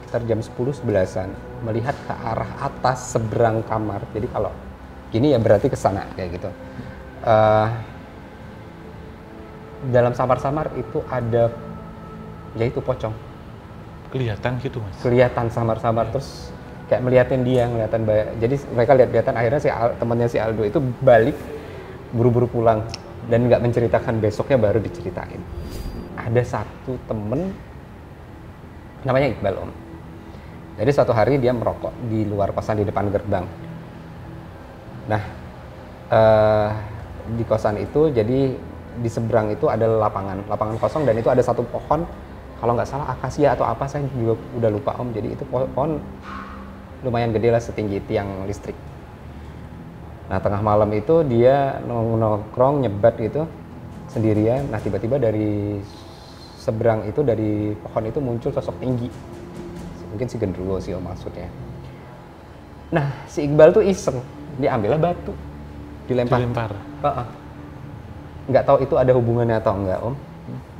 sekitar jam 10-11an melihat ke arah atas seberang kamar. Jadi kalau gini ya berarti ke sana kayak gitu. Dalam samar-samar itu ada yaitu pocong. Kelihatan gitu Mas? Kelihatan samar-samar, terus kayak melihatin dia, jadi mereka lihat-lihatan. Akhirnya temannya si Aldo itu balik buru-buru pulang dan nggak menceritakan, besoknya baru diceritain. Ada satu temen namanya Iqbal Om. Jadi suatu hari dia merokok di luar kosan di depan gerbang. Nah di kosan itu jadi di seberang itu ada lapangan kosong, dan itu ada satu pohon, kalau nggak salah akasia atau apa, saya juga udah lupa Om. Jadi itu pohon lumayan gede lah, setinggi tiang listrik. Nah tengah malam itu dia nongkrong nyebat gitu sendirian. Nah tiba-tiba dari seberang itu, dari pohon itu muncul sosok tinggi, mungkin si genderuwo sih Om maksudnya. Nah si Iqbal tuh iseng, dia ambillah batu, dilempar. Nggak tahu itu ada hubungannya atau enggak Om.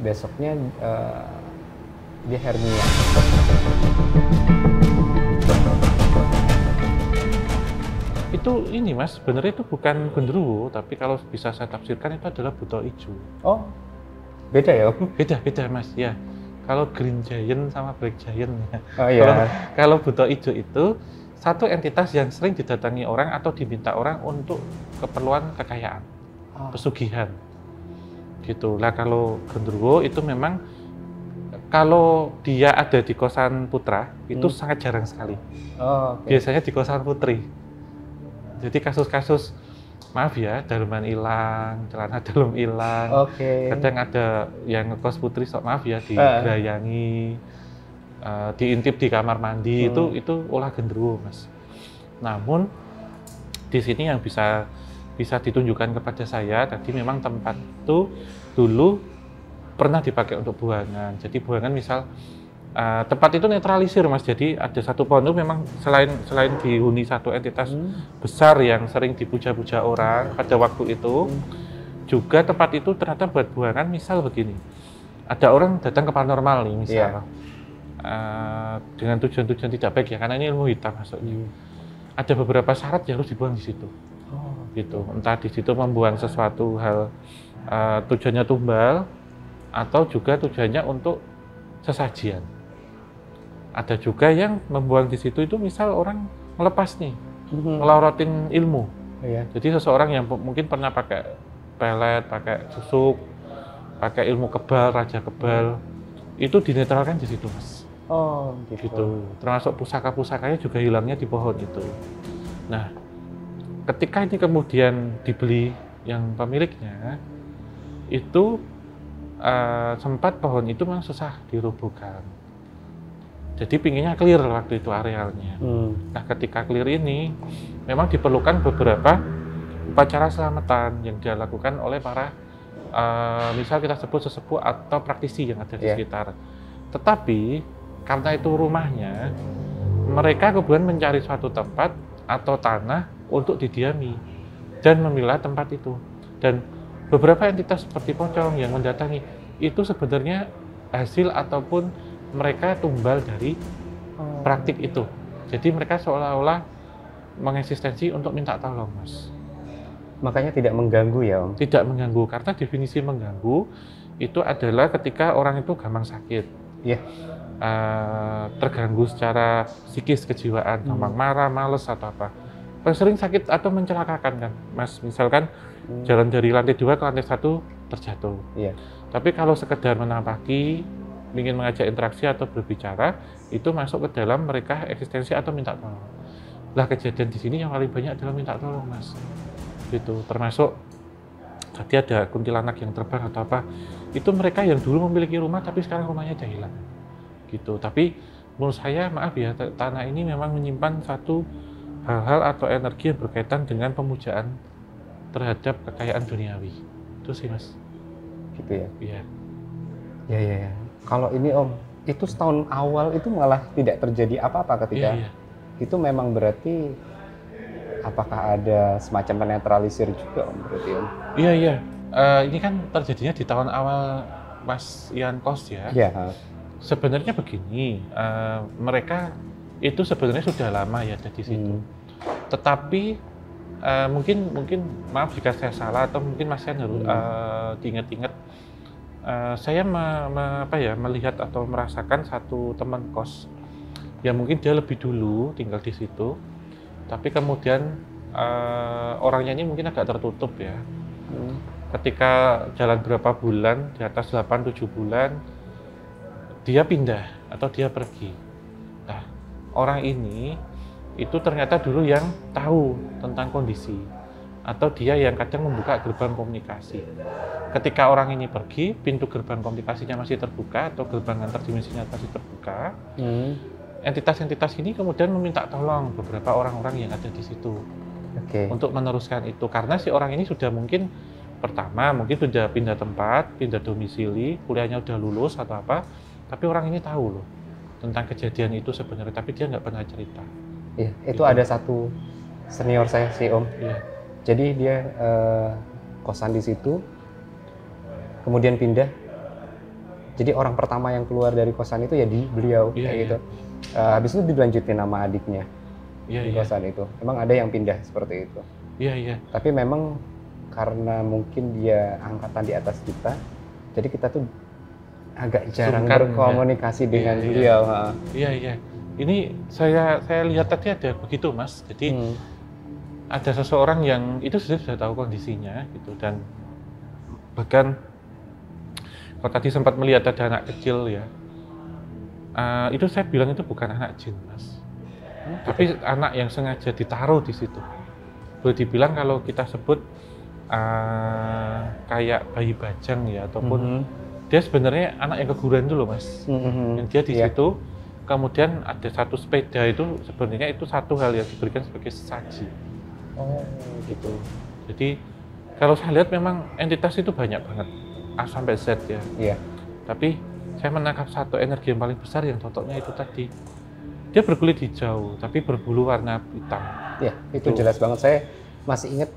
Besoknya dia hernia. Itu ini Mas, sebenarnya itu bukan genderuwo, tapi kalau bisa saya tafsirkan itu adalah buto ijo. Oh, beda ya Om? Beda Mas, ya. Kalau green giant sama black giant ya. Oh iya. Kalau buto ijo itu satu entitas yang sering didatangi orang atau diminta orang untuk keperluan kekayaan, pesugihan. Gitu. Lah kalau genderuwo itu memang kalau dia ada di kosan putra itu sangat jarang sekali. Biasanya di kosan putri. Jadi kasus-kasus, maaf ya, daleman hilang, celana dalam hilang, kadang ada yang ngekos putri, maaf ya, digerayangi, diintip di kamar mandi, itu ulah genderuwo Mas. Namun di sini yang bisa ditunjukkan kepada saya tadi, memang tempat itu dulu pernah dipakai untuk buangan. Jadi buangan misal tempat itu netralisir Mas, jadi ada satu pohon itu memang selain dihuni satu entitas besar yang sering dipuja-puja orang pada waktu itu, juga tempat itu ternyata buat buangan. Misal begini, ada orang datang ke paranormal nih misal, dengan tujuan-tujuan tidak baik ya, karena ini ilmu hitam maksudnya. Ada beberapa syarat yang harus dibuang di situ. Gitu. Entah di situ membuang sesuatu hal tujuannya tumbal, atau juga tujuannya untuk sesajian. Ada juga yang membuang di situ itu misal orang melepas nih, ngelorotin ilmu. Jadi seseorang yang mungkin pernah pakai pelet, pakai susuk, pakai ilmu kebal, raja kebal, itu dinetralkan di situ Mas. Gitu. Termasuk pusaka-pusakanya juga hilangnya di pohon itu. Nah, ketika ini kemudian dibeli yang pemiliknya, itu sempat pohon itu memang susah dirobohkan. Jadi pinginnya clear waktu itu arealnya. Nah ketika clear ini, memang diperlukan beberapa upacara selamatan yang dilakukan oleh para, misal kita sebut sesepuh atau praktisi yang ada di sekitar. Tetapi karena itu rumahnya, mereka kemudian mencari suatu tempat atau tanah untuk didiami dan memilah tempat itu. Dan beberapa entitas seperti pocong yang mendatangi itu sebenarnya hasil ataupun mereka tumbal dari praktik itu. Jadi mereka seolah-olah mengeksistensi untuk minta tolong Mas. Makanya tidak mengganggu ya Om? Tidak mengganggu, karena definisi mengganggu itu adalah ketika orang itu gampang sakit. Terganggu secara psikis, kejiwaan, gampang marah, males atau apa. Sering sakit atau mencelakakan kan Mas, misalkan jalan dari lantai 2 ke lantai 1 terjatuh. Tapi kalau sekedar menampaki, ingin mengajak interaksi atau berbicara, itu masuk ke dalam mereka eksistensi atau minta tolong. Lah kejadian di sini yang paling banyak adalah minta tolong Mas. Gitu, termasuk tadi ada kuntilanak yang terbang atau apa. Itu mereka yang dulu memiliki rumah tapi sekarang rumahnya udah hilang. Gitu. Tapi menurut saya, maaf ya, tanah ini memang menyimpan satu hal-hal atau energi yang berkaitan dengan pemujaan terhadap kekayaan duniawi. Itu sih Mas. Gitu ya? Iya. Ya. Kalau ini Om, itu setahun awal itu malah tidak terjadi apa-apa ketika itu, memang berarti apakah ada semacam penetralisir juga Om berarti Om? Iya. Ini kan terjadinya di tahun awal Mas Ian kos ya. Sebenarnya begini, mereka itu sebenarnya sudah lama ya ada di situ. Tetapi mungkin maaf jika saya salah atau mungkin Mas Yan harus diingat-ingat. Saya melihat atau merasakan satu teman kos yang mungkin dia lebih dulu tinggal di situ, tapi kemudian orangnya ini mungkin agak tertutup ya. Ketika jalan berapa bulan, di atas 8-7 bulan, dia pindah atau dia pergi. Nah, orang ini itu ternyata dulu yang tahu tentang kondisi, atau dia yang kadang membuka gerbang komunikasi. Ketika orang ini pergi, pintu gerbang komunikasinya masih terbuka atau gerbang antar dimensinya masih terbuka. Entitas-entitas ini kemudian meminta tolong beberapa orang-orang yang ada di situ untuk meneruskan itu, karena si orang ini sudah mungkin pertama mungkin sudah pindah tempat, pindah domisili, kuliahnya udah lulus atau apa, tapi orang ini tahu loh tentang kejadian itu sebenarnya, tapi dia nggak pernah cerita. Iya, itu ada satu senior saya sih Om. Iya. Jadi dia kosan di situ, kemudian pindah. Jadi orang pertama yang keluar dari kosan itu ya beliau, kayak gitu. Habis itu dilanjutin nama adiknya di kosan itu. Emang ada yang pindah seperti itu. Iya. Tapi memang karena mungkin dia angkatan di atas kita, jadi kita tuh agak jarang berkomunikasi dengan beliau. Iya. Ini saya lihat tadi ada begitu Mas. Jadi ada seseorang yang itu sudah tahu kondisinya gitu, dan bahkan kalau tadi sempat melihat ada anak kecil ya, itu saya bilang itu bukan anak jin Mas, tapi anak yang sengaja ditaruh di situ. Boleh dibilang kalau kita sebut kayak bayi bajang ya, ataupun dia sebenarnya anak yang keguguran dulu Mas, yang dia di situ. Kemudian ada satu sepeda itu sebenarnya itu satu hal yang diberikan sebagai sesaji. Oh gitu. Jadi kalau saya lihat memang entitas itu banyak banget, A sampai Z ya. Iya. Tapi saya menangkap satu energi yang paling besar yang cocoknya itu tadi. Dia berkulit hijau tapi berbulu warna hitam. Iya, itu jelas banget. Saya masih ingat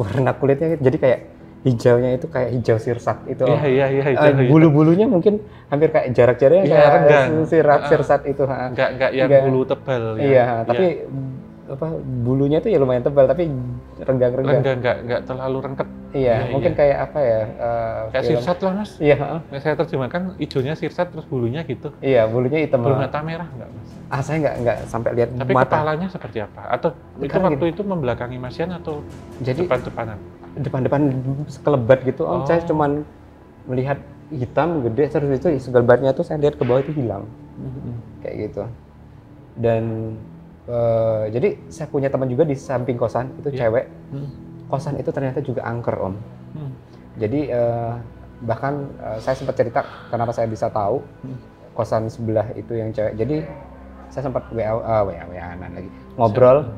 warna kulitnya jadi kayak hijaunya itu kayak hijau sirsat itu. Iya. Bulu-bulunya mungkin hampir kayak jarak-jaraknya kayak renggang. Sirsat itu. Enggak yang bulu tebal. Iya, tapi bulunya itu ya lumayan tebal tapi renggang-renggang. Enggak terlalu rengket. Iya, mungkin kayak apa ya? Kayak sirsat lah Mas. Iya. Saya terjemahkan hijaunya sirsat terus bulunya gitu. Iya, bulunya hitam. Bermata merah enggak Mas? Saya enggak sampai lihat tapi mata. Kepalanya seperti apa? Atau itu waktu itu membelakangi Mas Yan atau jadi depan-depanan? Depan-depan sekelebat gitu Om. Saya cuman melihat hitam gede, terus itu sekelebatnya tuh saya lihat ke bawah itu hilang. Kayak gitu. Dan jadi saya punya teman juga di samping kosan itu cewek. Kosan itu ternyata juga angker Om. Jadi bahkan saya sempat cerita kenapa saya bisa tahu kosan sebelah itu yang cewek. Jadi saya sempat WA-an lagi ngobrol.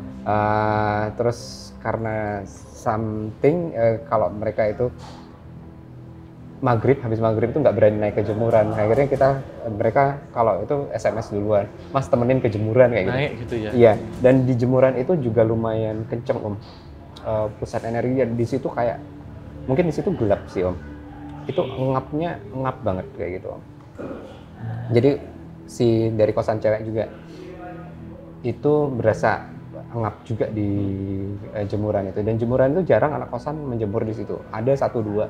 Terus karena something kalau mereka itu habis maghrib itu nggak berani naik ke jemuran. Akhirnya mereka kalau itu SMS duluan, Mas temenin ke jemuran kayak gitu. Naik gitu ya? Iya, dan di jemuran itu juga lumayan kenceng Om. Pusat energi di situ kayak mungkin di situ gelap sih Om. Itu ngap banget kayak gitu Om. Jadi si dari kosan cewek juga itu berasa ngap juga di jemuran itu, dan jemuran itu jarang anak kosan menjemur di situ. Ada 1-2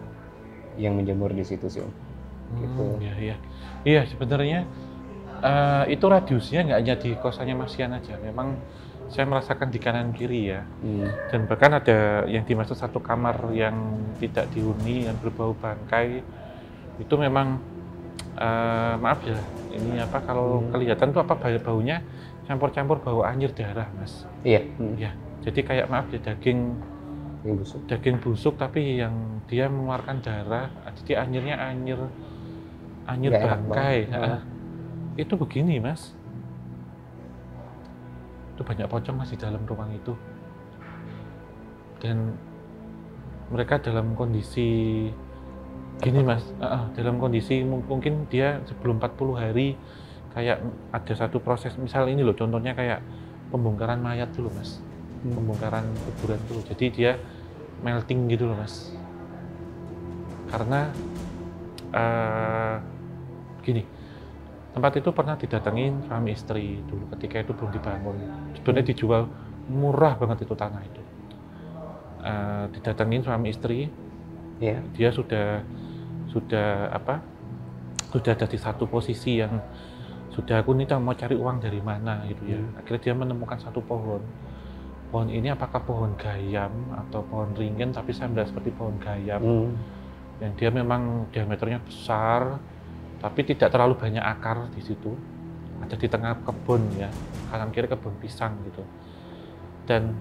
yang menjemur di situ sih Om. Gitu. Iya sebenarnya itu radiusnya nggak hanya di kosannya Mas Yan aja. Memang saya merasakan di kanan kiri ya. Dan bahkan ada yang dimaksud satu kamar yang tidak dihuni yang berbau bangkai. Itu memang maaf ya, ini apa kalau kelihatan tuh apa baunya campur-campur bau anyir darah Mas. Iya. Ya, jadi kayak maaf ya daging busuk tapi yang dia mengeluarkan darah, jadi anyirnya anyir bangkai. Itu begini Mas. Itu banyak pocong Mas di dalam ruang itu. Dan mereka dalam kondisi gini Mas, dalam kondisi mungkin dia sebelum 40 hari kayak ada satu proses, misal ini loh contohnya kayak pembongkaran mayat dulu Mas, pembongkaran kuburan dulu, jadi dia melting gitu loh Mas, karena Gini, tempat itu pernah didatengin suami istri dulu ketika itu belum dibangun. Sebenarnya dijual murah banget itu tanah itu. Didatengin suami istri, Iya. dia sudah ada di satu posisi yang sudah aku nih mau cari uang dari mana gitu ya. Akhirnya dia menemukan satu pohon. Pohon ini apakah pohon gayam atau pohon ringin, tapi saya melihat seperti pohon gayam. Dan dia memang diameternya besar, tapi tidak terlalu banyak akar di situ. Ada di tengah kebun ya, kanan kiri kebun pisang gitu. Dan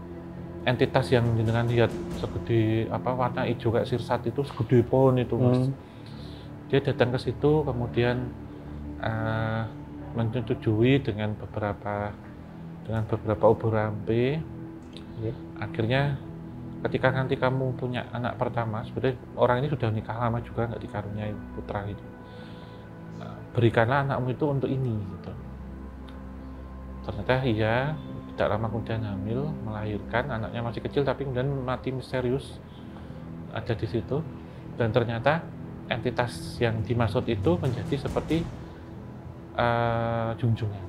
entitas yang jenengan lihat segede warna hijau kayak sirsat itu segede pohon itu Mas. Dia datang ke situ kemudian menyetujui dengan beberapa obor rampe. Akhirnya ketika nanti kamu punya anak pertama, sebenarnya orang ini sudah nikah lama juga nggak dikaruniai putra itu. Berikanlah anakmu itu untuk ini gitu. Ternyata iya, tidak lama kemudian hamil, melahirkan, anaknya masih kecil tapi kemudian mati misterius ada di situ. Dan ternyata entitas yang dimaksud itu menjadi seperti junjungan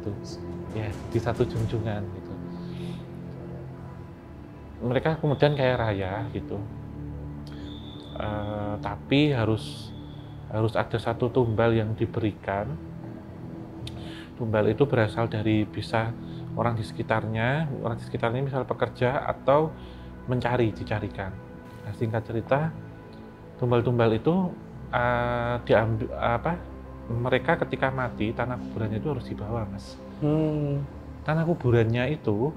gitu. Ya, di satu junjungan gitu. Mereka kemudian kayak raya gitu. Tapi harus ada satu tumbal yang diberikan. Tumbal itu berasal dari bisa orang di sekitarnya misal pekerja atau dicarikan. Nah, singkat cerita, tumbal-tumbal itu diambil mereka ketika mati tanah kuburannya itu harus dibawa, Mas. Tanah kuburannya itu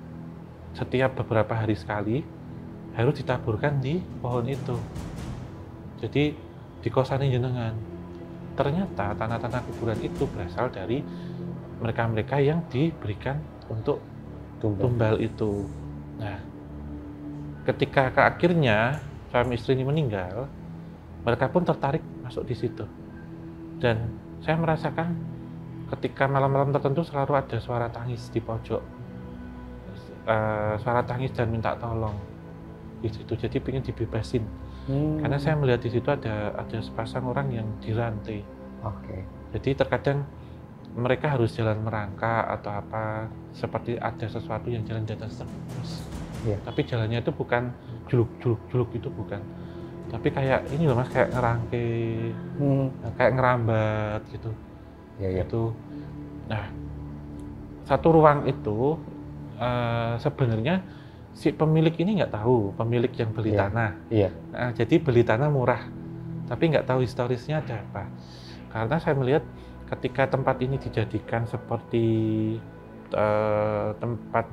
setiap beberapa hari sekali harus ditaburkan di pohon itu. Jadi di kosannya jenengan. Ternyata tanah-tanah kuburan itu berasal dari mereka-mereka yang diberikan untuk tumbal itu. Nah, ketika akhirnya suami istri ini meninggal, mereka pun tertarik masuk di situ. Dan saya merasakan ketika malam-malam tertentu selalu ada suara tangis di pojok. Suara tangis dan minta tolong di situ. Jadi pengen dibebasin. Karena saya melihat di situ ada sepasang orang yang dirantai. Jadi terkadang mereka harus jalan merangkak atau apa, seperti ada sesuatu yang jalan di atas terus. Tapi jalannya itu bukan juluk itu bukan. Tapi kayak ini loh Mas, kayak ngerangkai, kayak ngerambat gitu. Gitu. Nah, satu ruang itu sebenarnya si pemilik ini nggak tahu, pemilik yang beli tanah. Nah, jadi beli tanah murah, tapi nggak tahu historisnya ada apa. Karena saya melihat ketika tempat ini dijadikan seperti tempat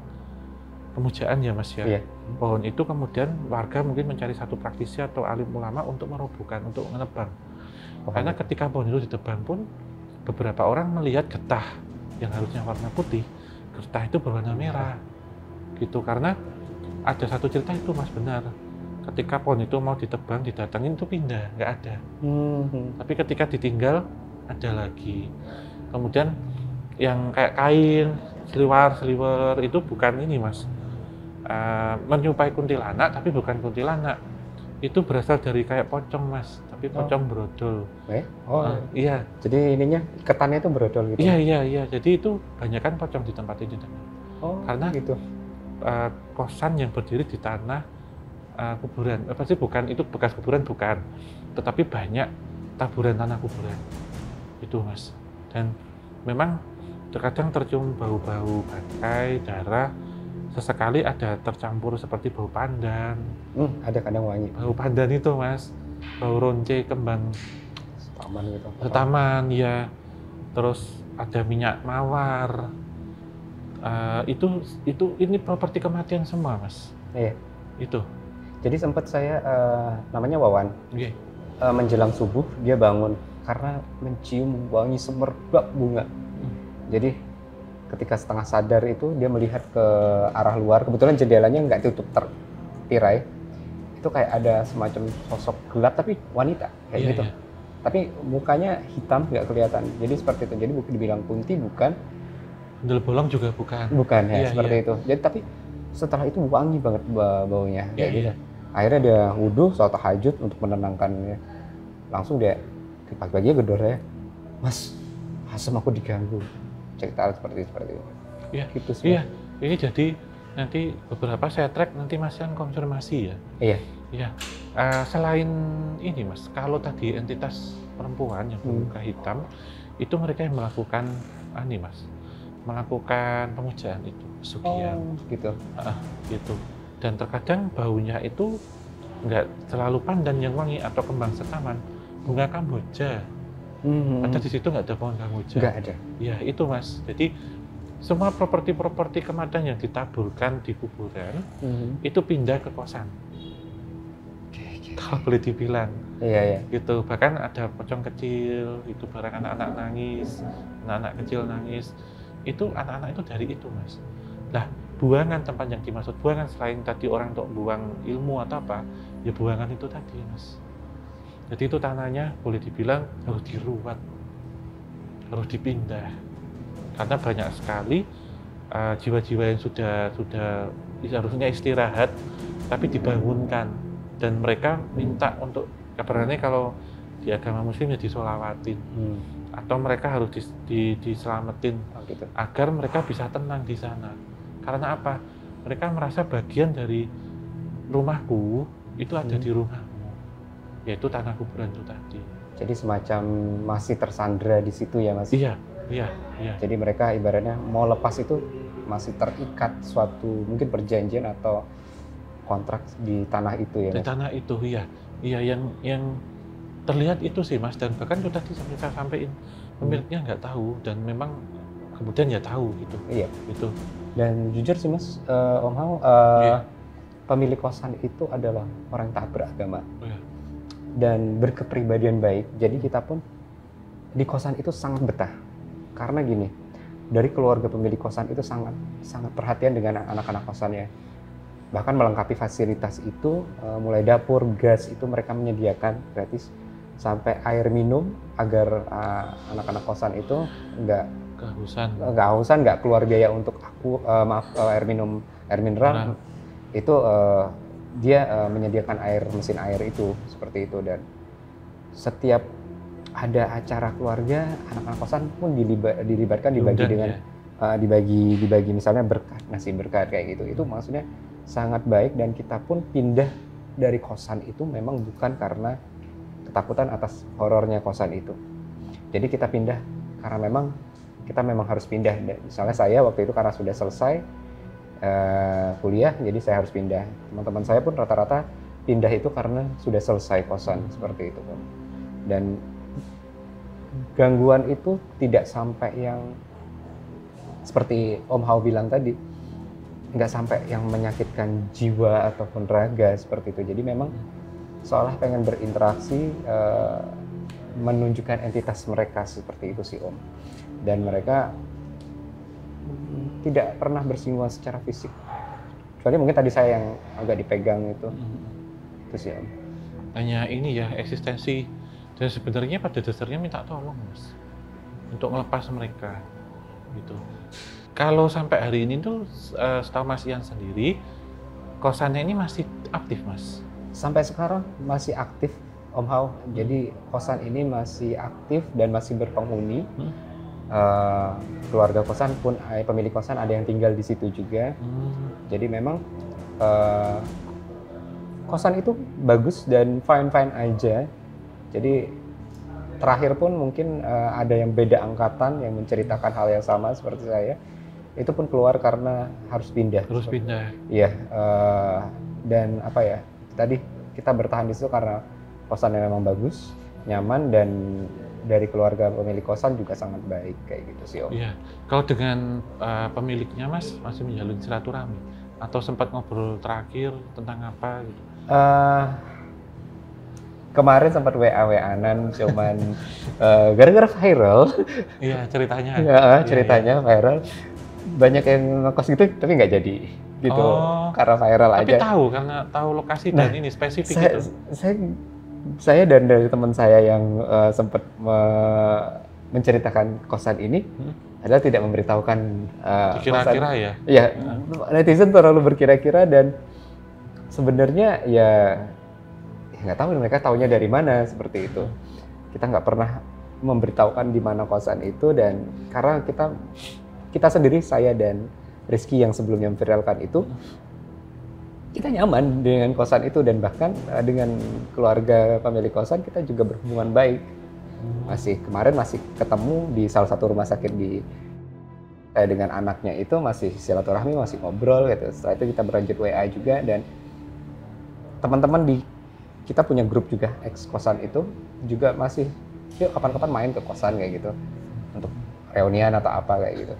pemujaan ya Mas ya. Pohon itu kemudian warga mungkin mencari satu praktisi atau alim ulama untuk merobohkan, untuk menebang. Karena ketika pohon itu ditebang pun beberapa orang melihat getah yang harusnya warna putih, getah itu berwarna merah gitu. Karena ada satu cerita itu Mas, benar, ketika pohon itu mau ditebang, didatengin itu pindah, nggak ada. Tapi ketika ditinggal ada lagi. Kemudian yang kayak kain seliwer itu bukan ini Mas, menyerupai kuntilanak tapi bukan kuntilanak. Itu berasal dari kayak pocong Mas, tapi pocong brodol. Iya. Jadi ininya ketannya itu brodol gitu. Iya. Jadi itu banyak kan pocong di tempat ini. Karena gitu. Kosan yang berdiri di tanah kuburan. Pasti bukan itu bekas kuburan bukan. Tetapi banyak taburan tanah kuburan. Itu Mas. Dan memang terkadang tercium bau-bau bangkai, darah. Sesekali ada tercampur seperti bau pandan. Ada kadang wangi. Bau pandan itu Mas, bau ronce, kembang setaman gitu. Setaman ya. Terus ada minyak mawar. Ini properti kematian semua Mas. Iya. Itu. Jadi sempat saya namanya Wawan. Menjelang subuh dia bangun karena mencium wangi semerbak bunga. Jadi ketika setengah sadar itu dia melihat ke arah luar, kebetulan jendelanya nggak tutup tirai, itu kayak ada semacam sosok gelap tapi wanita kayak gitu. Tapi mukanya hitam nggak kelihatan, jadi seperti itu. Jadi dibilang kunti bukan, gundul bolong juga bukan ya, seperti itu. Jadi tapi setelah itu wangi banget baunya kayak gitu. Akhirnya dia wudhu, sholat tahajud untuk menenangkannya. Langsung dia pagi-pagi gedor ya, Mas, asem aku diganggu, cerita seperti itu. Iya, Gitu sih. iya. Ini jadi nanti beberapa saya track nanti Mas kan konfirmasi ya. Iya. Iya. Selain ini Mas, kalau tadi entitas perempuan yang bermuka hitam, itu mereka yang melakukan Mas, melakukan pemujaan itu, pesugihan. Gitu. Gitu. Dan terkadang baunya itu nggak selalu pandan yang wangi atau kembang setaman, bunga kamboja. Padahal di situ nggak ada pohon kamboja. Nggak ada. Ya itu Mas. Jadi semua properti kemadan yang ditaburkan di kuburan itu pindah ke kosan. Kalau boleh dibilang. Iya. Gitu. Bahkan ada pocong kecil, itu barang anak-anak nangis, anak-anak kecil nangis. Itu anak-anak itu dari itu Mas. Lah, buangan tempat yang dimaksud buangan selain tadi orang untuk buang ilmu atau apa, ya buangan itu tadi Mas. Jadi itu tanahnya boleh dibilang harus diruat, harus dipindah. Karena banyak sekali jiwa-jiwa yang sudah harusnya istirahat, tapi dibangunkan dan mereka minta untuk kabarnya kalau di agama Muslim ya disolawatin atau mereka harus diselamatin Gitu. agar mereka bisa tenang di sana. Karena apa? Mereka merasa bagian dari rumahku itu ada di rumahmu, yaitu tanah kuburan itu tadi. Jadi semacam masih tersandra di situ ya Mas? Iya. Jadi mereka ibaratnya mau lepas itu masih terikat suatu mungkin perjanjian atau kontrak di tanah itu ya Mas? Di tanah itu, iya. Iya, yang terlihat itu sih Mas, dan bahkan itu tadi saya sampaikan pemiliknya nggak tahu dan memang kemudian ya tahu gitu. Iya. Gitu. Dan jujur sih Mas, Om Hao, pemilik kosan itu adalah orang taat beragama dan berkepribadian baik. Jadi kita pun di kosan itu sangat betah. Karena gini, dari keluarga pemilik kosan itu sangat perhatian dengan anak-anak kosannya. Bahkan melengkapi fasilitas itu, mulai dapur, gas itu mereka menyediakan gratis, sampai air minum agar anak-anak kosan itu nggak kehausan, nggak keluar biaya untuk air mineral. Itu dia menyediakan mesin air itu seperti itu. Dan setiap ada acara keluarga, anak-anak kosan pun dilibatkan, dibagi dengan dibagi misalnya nasi berkat kayak gitu. Itu maksudnya sangat baik, dan kita pun pindah dari kosan itu memang bukan karena ketakutan atas horornya kosan itu. Jadi kita pindah karena kita memang harus pindah. Misalnya saya waktu itu karena sudah selesai kuliah, jadi saya harus pindah. Teman-teman saya pun rata-rata pindah itu karena sudah selesai kosan seperti itu. Dan gangguan itu tidak sampai yang seperti Om Hao bilang tadi, nggak sampai yang menyakitkan jiwa ataupun raga seperti itu. Jadi memang seolah pengen berinteraksi, menunjukkan entitas mereka seperti itu sih Om. Dan mereka tidak pernah bersinggungan secara fisik. Kecuali mungkin tadi saya yang agak dipegang itu sih Om. Hanya ini ya, eksistensi. Dan sebenarnya pada dasarnya minta tolong Mas, untuk ngelepas mereka gitu. Kalau sampai hari ini tuh setahu Mas Ian sendiri, kosannya ini masih aktif Mas? Sampai sekarang masih aktif Om Hao. Jadi kosan ini masih aktif dan masih berpenghuni. Keluarga kosan pun, pemilik kosan ada yang tinggal di situ juga. Jadi memang kosan itu bagus dan fine aja. Jadi terakhir pun mungkin ada yang beda angkatan yang menceritakan hal yang sama seperti saya. Itu pun keluar karena harus pindah. Iya. Dan apa ya? Tadi kita bertahan di situ karena kosannya memang bagus, nyaman, dan dari keluarga pemilik kosan juga sangat baik kayak gitu sih Om. Iya. Kalau dengan pemiliknya Mas masih menjalin silaturahmi atau sempat ngobrol terakhir tentang apa gitu? Kemarin sempat WA-WA-an, cuman gara-gara viral. Iya, ceritanya. Ceritanya viral. Banyak yang ngekos gitu, tapi nggak jadi gitu. Karena viral aja. Tapi tahu, karena tahu lokasi dan ini spesifik gitu. Saya dan dari teman saya yang sempat menceritakan kosan ini adalah tidak memberitahukan kira-kira ya. Iya, netizen terlalu berkira-kira, dan sebenarnya ya nggak tahu mereka taunya dari mana seperti itu. Kita nggak pernah memberitahukan di mana kosan itu, dan karena kita sendiri, saya dan Rizky yang sebelumnya memviralkan itu, kita nyaman dengan kosan itu, dan bahkan dengan keluarga pemilik kosan kita juga berhubungan baik. Kemarin masih ketemu di salah satu rumah sakit dengan anaknya itu, masih silaturahmi, masih ngobrol gitu. Setelah itu kita berlanjut WA juga, dan teman-teman kita punya grup juga ex kosan itu juga masih, yuk kapan-kapan main ke kosan kayak gitu untuk reunian atau apa kayak gitu.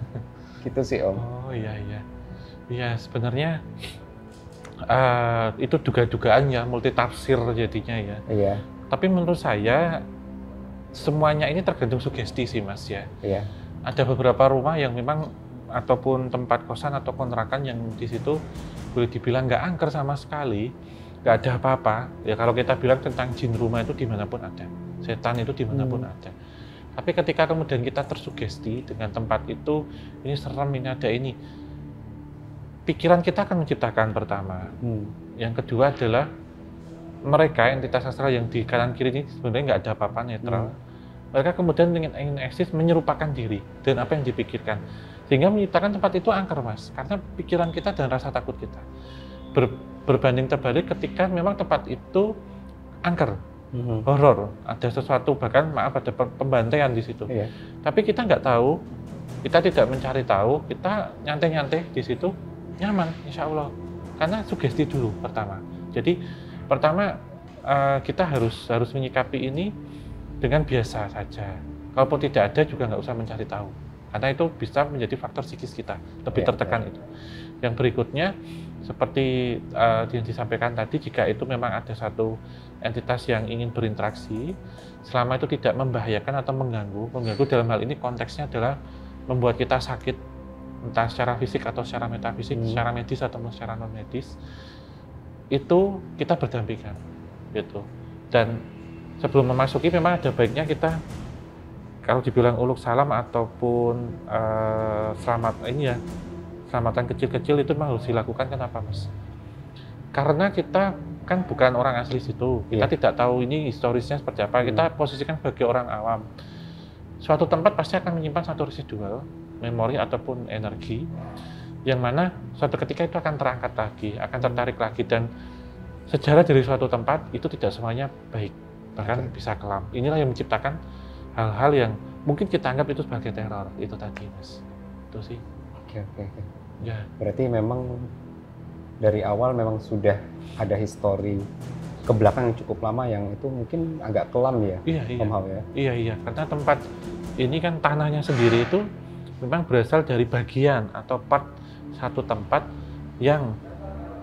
Gitu sih Om. Oh iya. Iya sebenarnya itu duga-dugaan ya, multitafsir jadinya ya. Iya. Tapi menurut saya semuanya ini tergantung sugesti sih Mas ya. Iya. Ada beberapa rumah yang memang ataupun tempat kosan atau kontrakan yang di situ boleh dibilang nggak angker sama sekali, nggak ada apa-apa. Ya kalau kita bilang tentang jin rumah itu dimanapun ada, setan itu dimanapun ada. Tapi ketika kemudian kita tersugesti dengan tempat itu, ini serem, ini ada ini, pikiran kita akan menciptakan pertama. Yang kedua adalah mereka entitas astral yang di kanan kiri ini sebenarnya nggak ada apa-apa, netral. Mereka kemudian ingin eksis menyerupakan diri dan apa yang dipikirkan, sehingga menciptakan tempat itu angker Mas, karena pikiran kita dan rasa takut kita berbanding terbalik ketika memang tempat itu angker, horor, ada sesuatu, bahkan maaf ada pembantaian di situ. Iya. Tapi kita nggak tahu, kita tidak mencari tahu, kita nyantai-nyantai di situ nyaman, insya Allah, karena sugesti dulu pertama. Jadi pertama kita harus menyikapi ini dengan biasa saja. Kalaupun tidak ada juga nggak usah mencari tahu, karena itu bisa menjadi faktor psikis kita lebih tertekan itu. Yang berikutnya seperti yang disampaikan tadi, jika itu memang ada satu entitas yang ingin berinteraksi, selama itu tidak membahayakan atau mengganggu dalam hal ini konteksnya adalah membuat kita sakit, entah secara fisik atau secara metafisik, secara medis atau secara non medis, itu kita berdampingan gitu. Dan sebelum memasuki memang ada baiknya kita, kalau dibilang uluk salam ataupun selamatan kecil-kecil itu memang harus dilakukan. Kenapa Mas? Karena kita kan bukan orang asli situ, kita tidak tahu ini historisnya seperti apa, kita posisikan sebagai orang awam. Suatu tempat pasti akan menyimpan satu residual memori ataupun energi, yang mana suatu ketika itu akan terangkat lagi, akan tertarik lagi, dan sejarah dari suatu tempat itu tidak semuanya baik, bahkan bisa kelam. Inilah yang menciptakan hal-hal yang mungkin kita anggap itu sebagai teror, itu tadi Mas. Itu sih. Oke. Ya. Berarti memang dari awal memang sudah ada histori ke belakang yang cukup lama yang itu mungkin agak kelam ya. Iya. Karena tempat ini kan tanahnya sendiri itu memang berasal dari bagian atau part satu tempat yang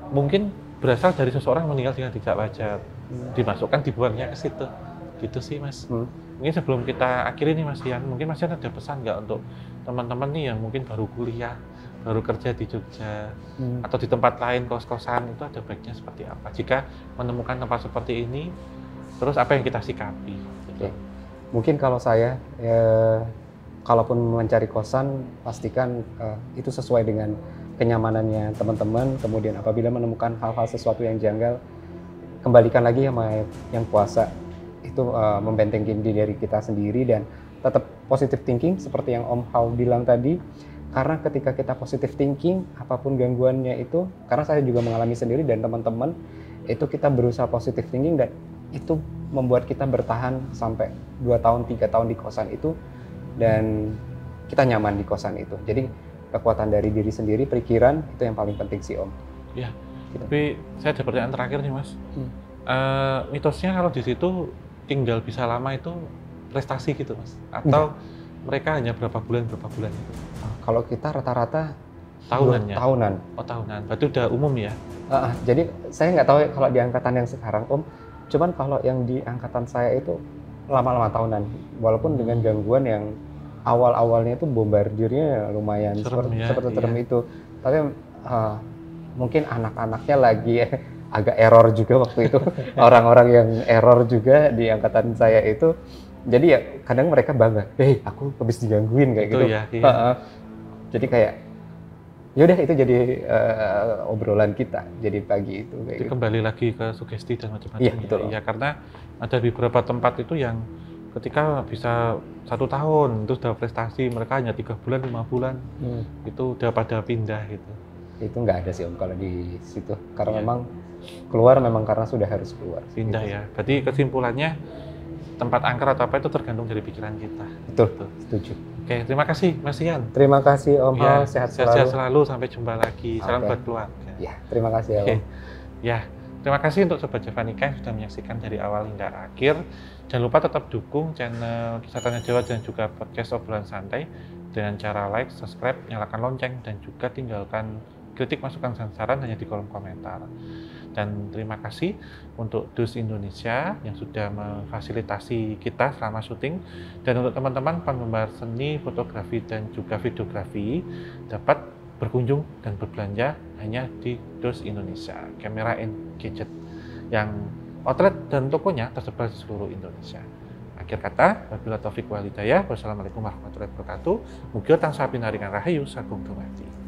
mungkin berasal dari seseorang meninggal dengan tidak wajar, dimasukkan, dibuangnya ke situ. Gitu sih Mas. Mungkin sebelum kita akhiri nih Mas Ian, mungkin Mas Ian ada pesan nggak untuk teman-teman nih yang mungkin baru kuliah, baru kerja di Jogja, atau di tempat lain, kos-kosan, itu ada baiknya seperti apa jika menemukan tempat seperti ini, terus apa yang kita sikapi? Gitu. Mungkin kalau saya, kalaupun mencari kosan, pastikan itu sesuai dengan kenyamanannya teman-teman. Kemudian apabila menemukan hal-hal sesuatu yang janggal, kembalikan lagi sama yang kuasa, itu membentengin diri kita sendiri, dan tetap positive thinking seperti yang Om Hao bilang tadi. Karena ketika kita positive thinking, apapun gangguannya itu, karena saya juga mengalami sendiri dan teman-teman, itu kita berusaha positive thinking, dan itu membuat kita bertahan sampai 2 tahun, 3 tahun di kosan itu, dan kita nyaman di kosan itu. Jadi kekuatan dari diri sendiri, pikiran, itu yang paling penting sih Om. Ya, gitu. Tapi saya ada pertanyaan terakhir nih Mas. Mitosnya kalau di situ tinggal bisa lama itu prestasi gitu Mas? Atau mereka hanya berapa bulan itu? Kalau kita rata-rata tahunan. Oh tahunan, berarti udah umum ya? Jadi saya nggak tahu kalau di angkatan yang sekarang Om, cuman kalau yang di angkatan saya itu lama-lama tahunan, walaupun dengan gangguan yang awal-awalnya itu bombardirnya lumayan seperti term itu. Tapi mungkin anak-anaknya lagi agak error juga waktu itu, orang-orang yang error juga di angkatan saya itu. Jadi ya kadang mereka bangga, aku habis digangguin kayak gitu. Ya, jadi kayak yaudah itu jadi obrolan kita, jadi pagi itu. Kayak gitu. Kembali lagi ke sugesti dan macam-macam. Iya, betul. Ya, karena ada di beberapa tempat itu yang ketika bisa 1 tahun itu sudah prestasi, mereka hanya 3 bulan 5 bulan itu udah pada pindah gitu. Itu nggak ada sih Om kalau di situ, karena Iya. memang keluar memang karena sudah harus keluar. Pindah gitu. ya. Berarti kesimpulannya tempat angker atau apa itu tergantung dari pikiran kita. Betul, Gitu. setuju. Oke, terima kasih Mas Ian. Terima kasih Om Ya, Hal, sehat sehat-sehat selalu. selalu, sampai jumpa lagi. Salam Oke. buat keluarga. Ya, terima kasih ya Oke. Om. Ya, terima kasih untuk Sobat Javanika yang sudah menyaksikan dari awal hingga akhir. Jangan lupa tetap dukung channel Kisah Tanya Jawa dan juga podcast Obrolan Santai dengan cara like, subscribe, nyalakan lonceng, dan juga tinggalkan kritik, masukan, dan saran hanya di kolom komentar. Dan terima kasih untuk Dus Indonesia yang sudah memfasilitasi kita selama syuting. Dan untuk teman-teman penggemar seni, fotografi, dan juga videografi dapat berkunjung dan berbelanja hanya di Dus Indonesia, Camera and Gadget, yang outlet dan tokonya tersebar di seluruh Indonesia. Akhir kata, wabillahi taufiq wal hidayah. Wassalamualaikum warahmatullahi wabarakatuh. Mugi tansah pinaringan rahayu sagung dumadi.